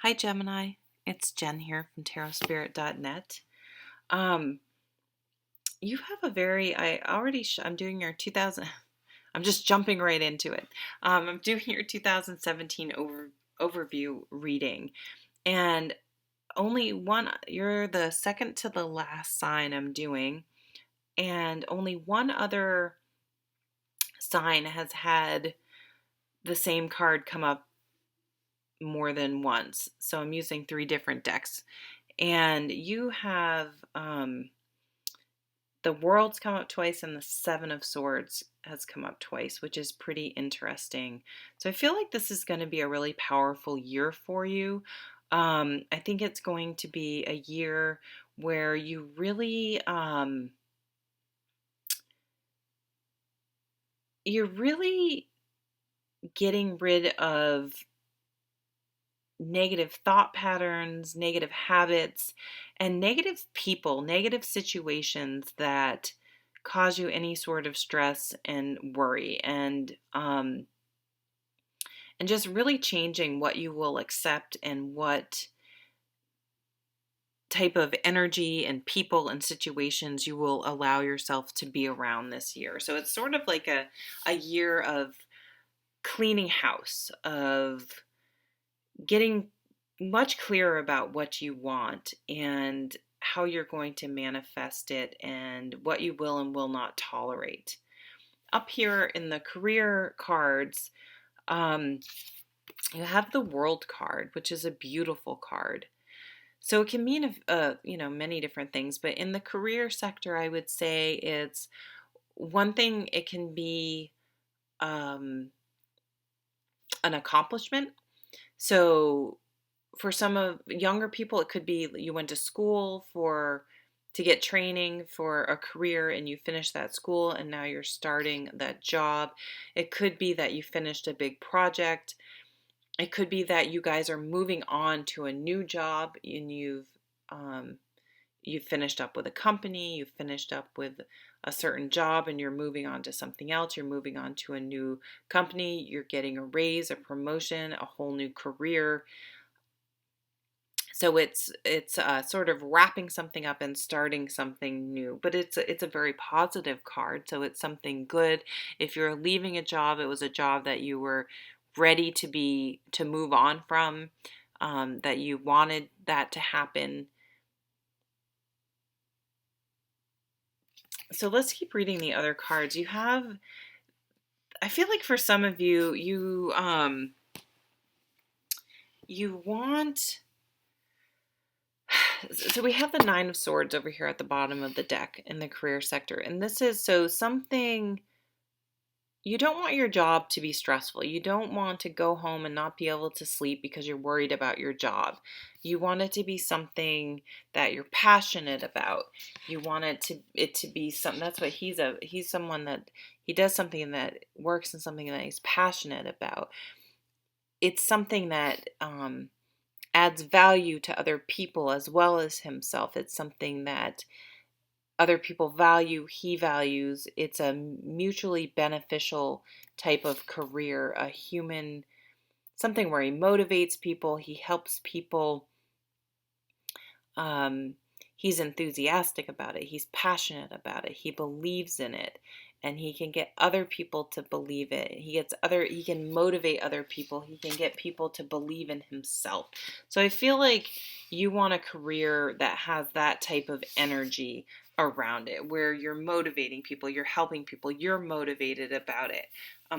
Hi Gemini, it's Jen here from tarotspirit.net. Um, you have a very, I'm doing your 2000, I'm just jumping right into it. I'm doing your 2017 overview reading, and you're the second to the last sign I'm doing, and only one other sign has had the same card come up more than once. So I'm using three different decks. And you have the World's come up twice, and the Seven of Swords has come up twice, which is pretty interesting. So I feel like this is going to be a really powerful year for you. I think it's going to be a year where you're really getting rid of negative thought patterns, negative habits, and negative people, negative situations that cause you any sort of stress and worry, and just really changing what you will accept and what type of energy and people and situations you will allow yourself to be around this year. So it's sort of like a year of cleaning house, of getting much clearer about what you want and how you're going to manifest it and what you will and will not tolerate. Up here in the career cards, um, you have the World card, which is a beautiful card. So it can mean many different things, but in the career sector, I would say it's one thing. It can be um, an accomplishment. So for some of younger people, it could be you went to school to get training for a career and you finished that school and now you're starting that job. It could be that you finished a big project. It could be that you guys are moving on to a new job and you've finished up with a company, you've finished up with a certain job and you're moving on to something else. You're moving on to a new company, you're getting a raise, a promotion, a whole new career. So it's sort of wrapping something up and starting something new, but it's a very positive card. So it's something good. If you're leaving a job, it was a job that you were ready to move on from, that you wanted that to happen. So let's keep reading the other cards. I feel like for some of you, you want. So we have the Nine of Swords over here at the bottom of the deck in the career sector. And this is something, you don't want your job to be stressful. You don't want to go home and not be able to sleep because you're worried about your job. You want it to be something that you're passionate about. You want it to be something. That's what he's someone that he does something that works in something that he's passionate about. It's something that adds value to other people as well as himself. It's something that other people value, he values. It's a mutually beneficial type of career, something where he motivates people, he helps people. Um, he's enthusiastic about it, he's passionate about it, he believes in it, and he can get other people to believe it. He can motivate other people, he can get people to believe in himself. So I feel like you want a career that has that type of energy around it, where you're motivating people, you're helping people, you're motivated about it.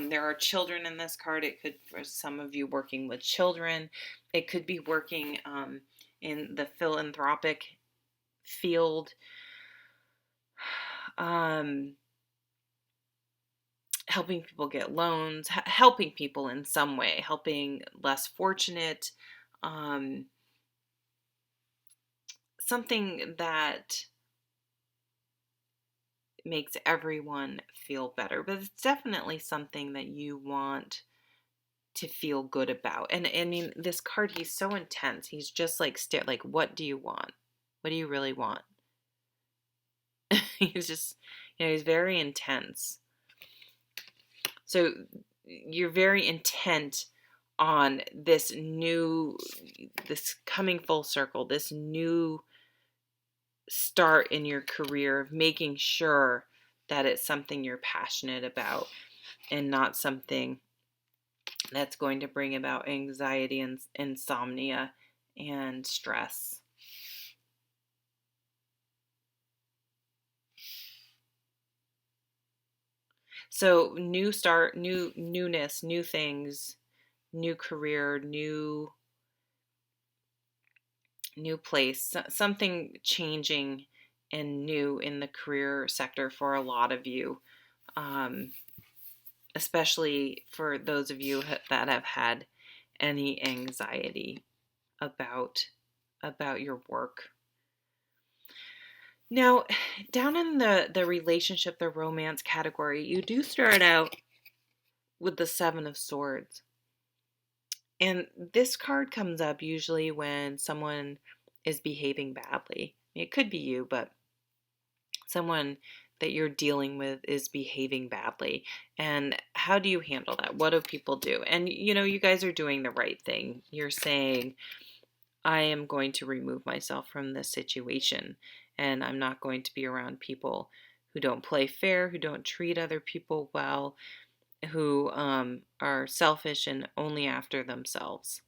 There are children in this card. It could, for some of you, working with children. It could be working in the philanthropic field, helping people get loans, helping people in some way, helping less fortunate, something that makes everyone feel better. But it's definitely something that you want to feel good about. And I mean, this card, he's so intense. He's just like, what do you want? What do you really want? He's just, he's very intense. So you're very intent on this coming full circle, this new start in your career of making sure that it's something you're passionate about and not something that's going to bring about anxiety and insomnia and stress. So new start, newness, new things, new career, new place, something changing and new in the career sector for a lot of you, especially for those of you that have had any anxiety about your work. Now, down in the relationship, the romance category, you do start out with the Seven of Swords. And this card comes up usually when someone is behaving badly. It could be you, but someone that you're dealing with is behaving badly. And how do you handle that? What do people do? And you guys are doing the right thing. You're saying, I am going to remove myself from this situation, and I'm not going to be around people who don't play fair, who don't treat other people well, who are selfish and only after themselves.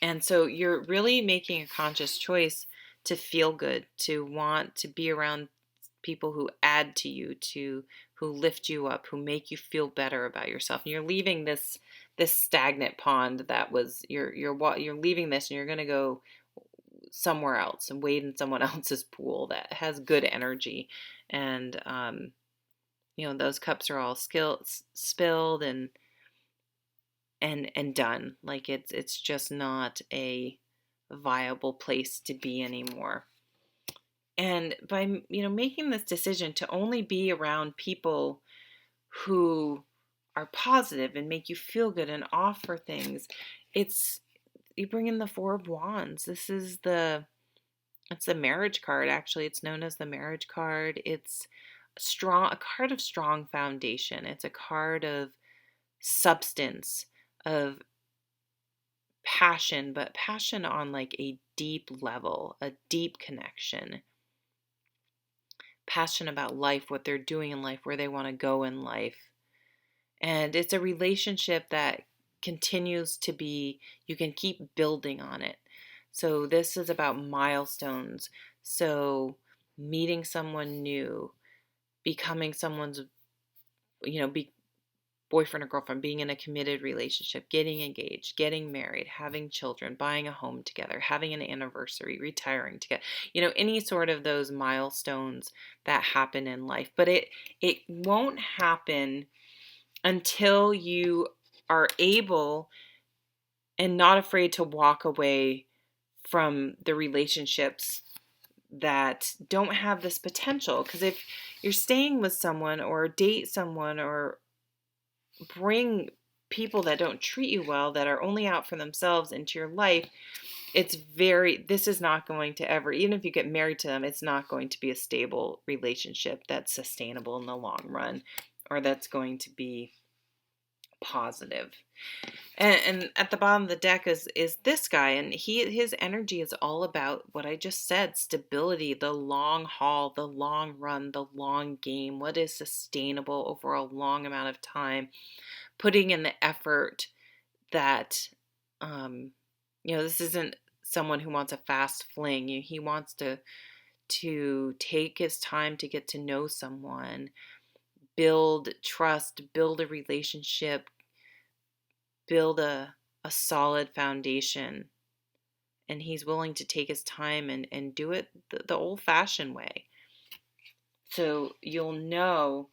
And so you're really making a conscious choice to feel good, to want to be around people who add to you, who lift you up, who make you feel better about yourself. And you're leaving this stagnant pond that was you're leaving this, and you're going to go somewhere else and wade in someone else's pool that has good energy. And those cups are all spilled and done. Like it's just not a viable place to be anymore. And by making this decision to only be around people who are positive and make you feel good and offer things, you bring in the Four of Wands. It's the marriage card. Actually, it's known as the marriage card. It's a card of strong foundation. It's a card of substance, of passion, but passion on like a deep level, a deep connection. Passion about life, what they're doing in life, where they want to go in life. And it's a relationship that continues to be, you can keep building on it. So this is about milestones. So meeting someone new, becoming someone's, boyfriend or girlfriend, being in a committed relationship, getting engaged, getting married, having children, buying a home together, having an anniversary, retiring together, any sort of those milestones that happen in life. But it won't happen until you are able and not afraid to walk away from the relationships that don't have this potential. Because if you're staying with someone or date someone or bring people that don't treat you well, that are only out for themselves into your life, this is not going to ever, even if you get married to them, it's not going to be a stable relationship that's sustainable in the long run, or that's going to be positive. And at the bottom of the deck is this guy, and his energy is all about what I just said: stability, the long haul, the long run, the long game, what is sustainable over a long amount of time, putting in the effort that this isn't someone who wants a fast fling. He wants to take his time to get to know someone, build trust, build a relationship, build a solid foundation. And he's willing to take his time and do it the old-fashioned way. So you'll know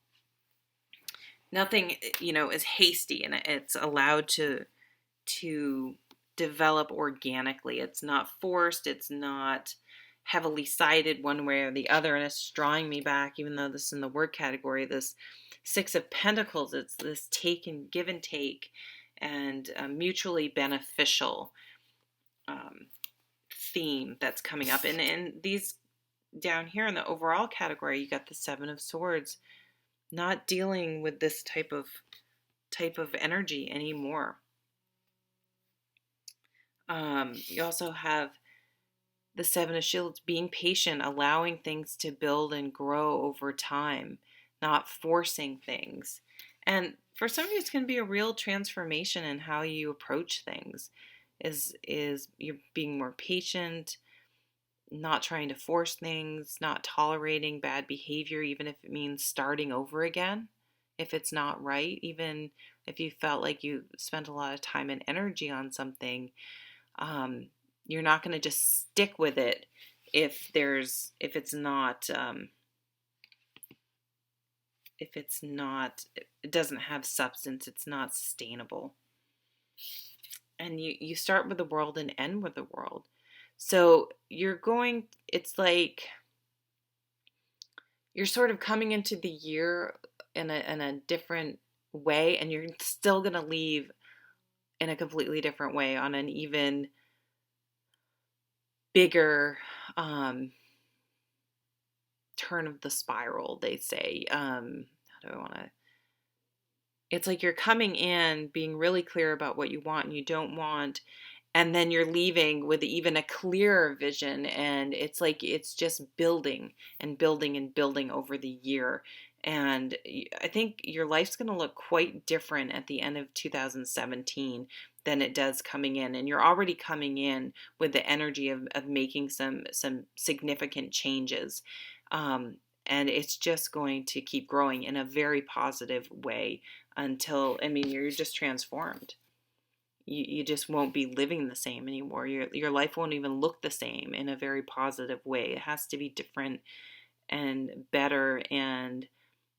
nothing, is hasty, and it's allowed to develop organically. It's not forced. It's not heavily sided one way or the other. And it's drawing me back, even though this is in the work category, this Six of Pentacles. It's this give and take, and mutually beneficial theme that's coming up. And these down here in the overall category, you got the Seven of Swords, not dealing with this type of type of energy anymore. You also have the Seven of Shields, being patient, allowing things to build and grow over time, not forcing things. And for some of you, it's going to be a real transformation in how you approach things. Is you're being more patient, not trying to force things, not tolerating bad behavior, even if it means starting over again, if it's not right, even if you felt like you spent a lot of time and energy on something. You're not going to just stick with it if it's not it doesn't have substance, it's not sustainable. And you start with the world and end with the world. So it's like you're sort of coming into the year in a different way, and you're still going to leave in a completely different way, on an even bigger turn of the spiral, they say. How do I want to? It's like you're coming in being really clear about what you want and you don't want, and then you're leaving with even a clearer vision, and it's like it's just building and building and building over the year. And I think your life's going to look quite different at the end of 2017 than it does coming in, and you're already coming in with the energy of making some significant changes. And it's just going to keep growing in a very positive way until, I mean, you're just transformed. You just won't be living the same anymore. Your life won't even look the same in a very positive way. It has to be different and better, and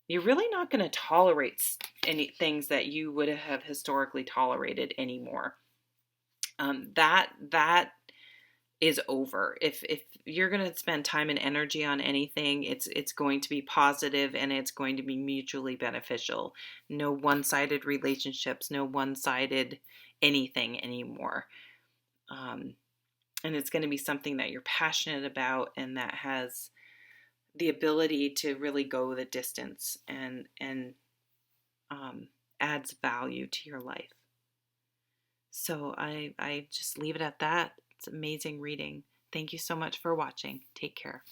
you're really not going to tolerate any things that you would have historically tolerated anymore. That is over. If you're going to spend time and energy on anything, it's going to be positive and it's going to be mutually beneficial. No one-sided relationships, no one-sided anything anymore. And it's going to be something that you're passionate about and that has the ability to really go the distance and adds value to your life. So I just leave it at that. It's amazing reading. Thank you so much for watching. Take care.